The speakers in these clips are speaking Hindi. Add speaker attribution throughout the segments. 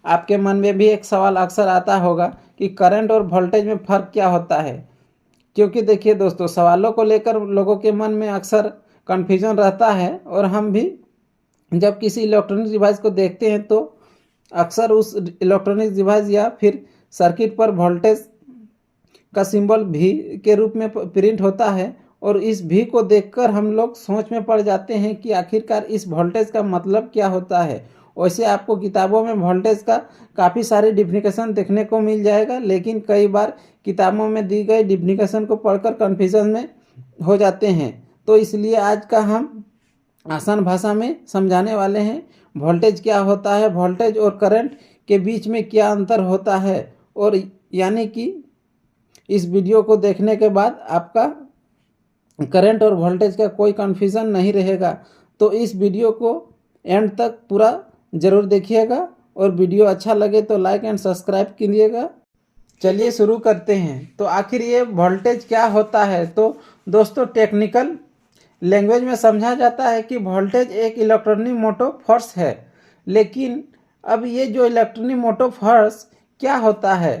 Speaker 1: आपके मन में भी एक सवाल अक्सर आता होगा कि करंट और वोल्टेज में फ़र्क क्या होता है। क्योंकि देखिए दोस्तों, सवालों को लेकर लोगों के मन में अक्सर कन्फ्यूजन रहता है और हम भी जब किसी इलेक्ट्रॉनिक डिवाइस को देखते हैं तो अक्सर उस इलेक्ट्रॉनिक डिवाइस या फिर सर्किट पर वोल्टेज का सिंबल भी के रूप में प्रिंट होता है और इस भी को देखकर हम लोग सोच में पड़ जाते हैं कि आखिरकार इस वोल्टेज का मतलब क्या होता है। वैसे आपको किताबों में वोल्टेज का काफ़ी सारी डिफिनेशन देखने को मिल जाएगा, लेकिन कई बार किताबों में दी गई डिफिनेशन को पढ़कर कन्फ्यूजन में हो जाते हैं। तो इसलिए आज का हम आसान भाषा में समझाने वाले हैं वोल्टेज क्या होता है, वोल्टेज और करंट के बीच में क्या अंतर होता है। और यानी कि इस वीडियो को देखने के बाद आपका करंट और वोल्टेज का कोई कन्फ्यूज़न नहीं रहेगा। तो इस वीडियो को एंड तक पूरा ज़रूर देखिएगा और वीडियो अच्छा लगे तो लाइक एंड सब्सक्राइब कीजिएगा। चलिए शुरू करते हैं। तो आखिर ये वोल्टेज क्या होता है? तो दोस्तों, टेक्निकल लैंग्वेज में समझा जाता है कि वोल्टेज एक इलेक्ट्रॉनिक मोटिव फोर्स है। लेकिन अब ये जो इलेक्ट्रॉनिक मोटिव फोर्स क्या होता है,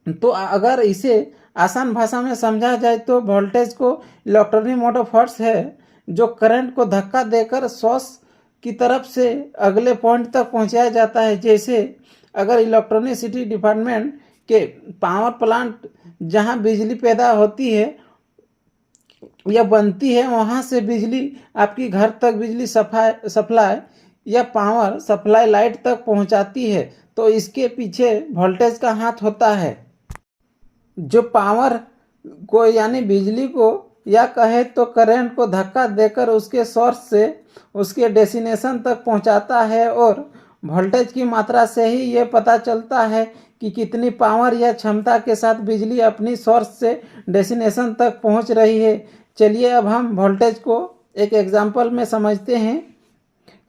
Speaker 1: तो अगर इसे आसान भाषा में समझा जाए तो वोल्टेज को इलेक्ट्रॉनिक मोटिव फोर्स है जो करंट को धक्का देकर सोर्स की तरफ से अगले पॉइंट तक पहुंचाया जाता है। जैसे अगर इलेक्ट्रॉनिसिटी डिपार्टमेंट के पावर प्लांट जहां बिजली पैदा होती है या बनती है, वहां से बिजली आपकी घर तक बिजली सप्लाई या पावर सप्लाई लाइट तक पहुंचाती है, तो इसके पीछे वोल्टेज का हाथ होता है जो पावर को यानी बिजली को या कहे तो करंट को धक्का देकर उसके सोर्स से उसके डेस्टिनेशन तक पहुंचाता है। और वोल्टेज की मात्रा से ही ये पता चलता है कि कितनी पावर या क्षमता के साथ बिजली अपनी सोर्स से डेस्टिनेशन तक पहुंच रही है। चलिए अब हम वोल्टेज को एक एग्जांपल में समझते हैं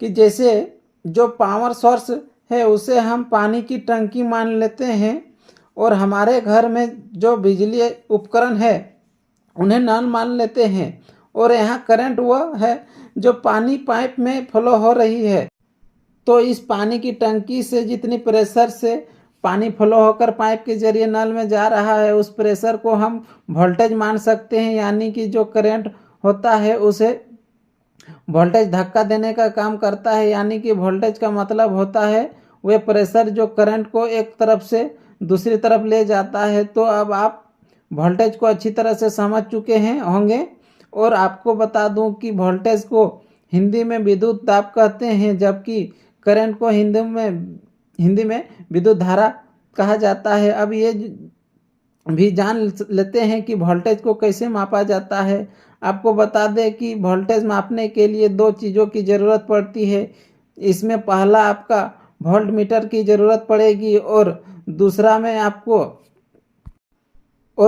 Speaker 1: कि जैसे जो पावर सोर्स है उसे हम पानी की टंकी मान लेते हैं और हमारे घर में जो बिजली उपकरण है उन्हें नल मान लेते हैं। और यहाँ करंट वह है जो पानी पाइप में फ्लो हो रही है। तो इस पानी की टंकी से जितनी प्रेशर से पानी फ्लो होकर पाइप के जरिए नल में जा रहा है उस प्रेशर को हम वोल्टेज मान सकते हैं। यानी कि जो करंट होता है उसे वोल्टेज धक्का देने का काम करता है। यानी कि वोल्टेज का मतलब होता है वह प्रेशर जो करंट को एक तरफ से दूसरी तरफ ले जाता है। तो अब आप वोल्टेज को अच्छी तरह से समझ चुके हैं होंगे। और आपको बता दूं कि वोल्टेज को हिंदी में विद्युत दाब कहते हैं, जबकि करंट को हिंदी में विद्युत धारा कहा जाता है। अब ये भी जान लेते हैं कि वोल्टेज को कैसे मापा जाता है। आपको बता दें कि वोल्टेज मापने के लिए दो चीज़ों की ज़रूरत पड़ती है। इसमें पहला आपका वोल्ट मीटर की ज़रूरत पड़ेगी और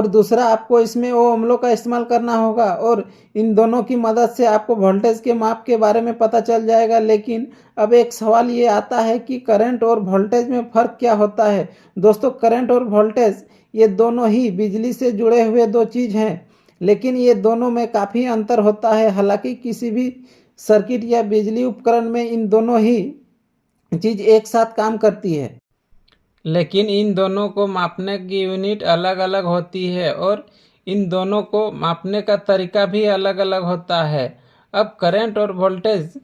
Speaker 1: दूसरा आपको इसमें ओमों का इस्तेमाल करना होगा। और इन दोनों की मदद से आपको वोल्टेज के माप के बारे में पता चल जाएगा। लेकिन अब एक सवाल ये आता है कि करंट और वोल्टेज में फ़र्क क्या होता है। दोस्तों, करंट और वोल्टेज ये दोनों ही बिजली से जुड़े हुए दो चीज़ हैं, लेकिन ये दोनों में काफ़ी अंतर होता है। हालांकि किसी भी सर्किट या बिजली उपकरण में इन दोनों ही चीज़ एक साथ काम करती है, लेकिन इन दोनों को मापने की यूनिट अलग अलग होती है और इन दोनों को मापने का तरीका भी अलग अलग होता है। अब करंट और वोल्टेज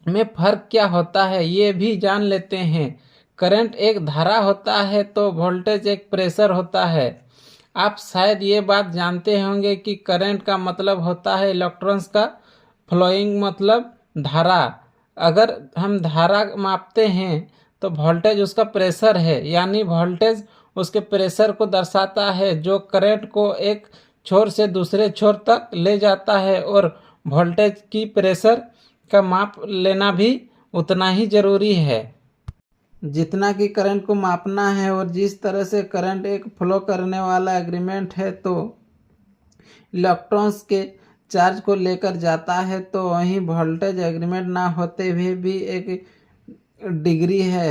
Speaker 1: में फ़र्क क्या होता है ये भी जान लेते हैं। करंट एक धारा होता है तो वोल्टेज एक प्रेशर होता है। आप शायद ये बात जानते होंगे कि करंट का मतलब होता है इलेक्ट्रॉन्स का फ्लोइंग, मतलब धारा। अगर हम धारा मापते हैं तो वोल्टेज उसका प्रेशर है, यानी वोल्टेज उसके प्रेशर को दर्शाता है जो करंट को एक छोर से दूसरे छोर तक ले जाता है। और वोल्टेज की प्रेशर का माप लेना भी उतना ही ज़रूरी है जितना कि करंट को मापना है। और जिस तरह से करंट एक फ्लो करने वाला एग्रीमेंट है तो इलेक्ट्रॉन्स के चार्ज को लेकर जाता है, तो वहीं वोल्टेज एग्रीमेंट ना होते हुए भी एक डिग्री है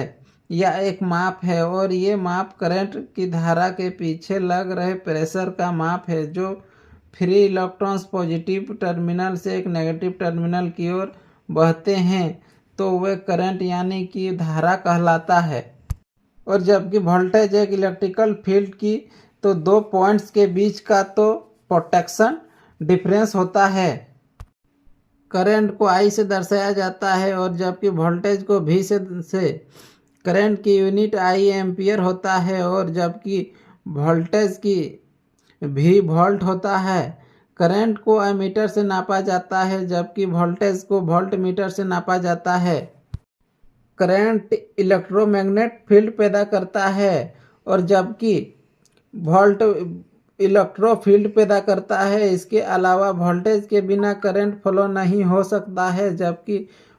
Speaker 1: या एक माप है। और ये माप करंट की धारा के पीछे लग रहे प्रेशर का माप है। जो फ्री इलेक्ट्रॉन्स पॉजिटिव टर्मिनल से एक नेगेटिव टर्मिनल की ओर बहते हैं तो वे करंट यानी कि धारा कहलाता है। और जबकि वोल्टेज एक इलेक्ट्रिकल फील्ड की तो दो पॉइंट्स के बीच का तो प्रोटेक्शन डिफरेंस होता है। करंट को I से दर्शाया जाता है और जबकि वोल्टेज को V से करंट की यूनिट I एम्पियर होता है और जबकि वोल्टेज की V वोल्ट होता है। करंट को एमीटर से नापा जाता है जबकि वोल्टेज को वोल्ट मीटर से नापा जाता है। करंट इलेक्ट्रोमैग्नेट फील्ड पैदा करता है और जबकि वोल्ट इलेक्ट्रो फील्ड पैदा करता है। इसके अलावा वोल्टेज के बिना करंट फ्लो नहीं हो सकता है जबकि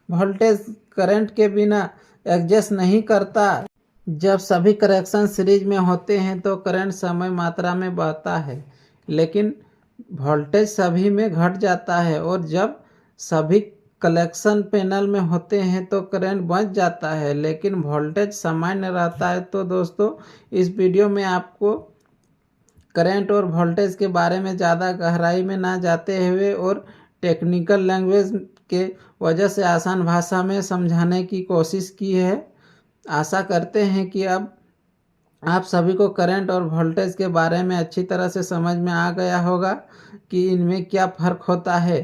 Speaker 1: वोल्टेज करंट के बिना एडजस्ट नहीं करता। जब सभी कनेक्शन सीरीज में होते हैं तो करंट समय मात्रा में बढ़ता है लेकिन वोल्टेज सभी में घट जाता है और जब सभी कलेक्शन पैनल में होते हैं तो करंट बच जाता है लेकिन वोल्टेज सामान्य रहता है। तो दोस्तों इस वीडियो में आपको करंट और वोल्टेज के बारे में ज़्यादा गहराई में ना जाते हुए और टेक्निकल लैंग्वेज के वजह से आसान भाषा में समझाने की कोशिश की है। आशा करते हैं कि अब आप सभी को करंट और वोल्टेज के बारे में अच्छी तरह से समझ में आ गया होगा कि इनमें क्या फ़र्क होता है।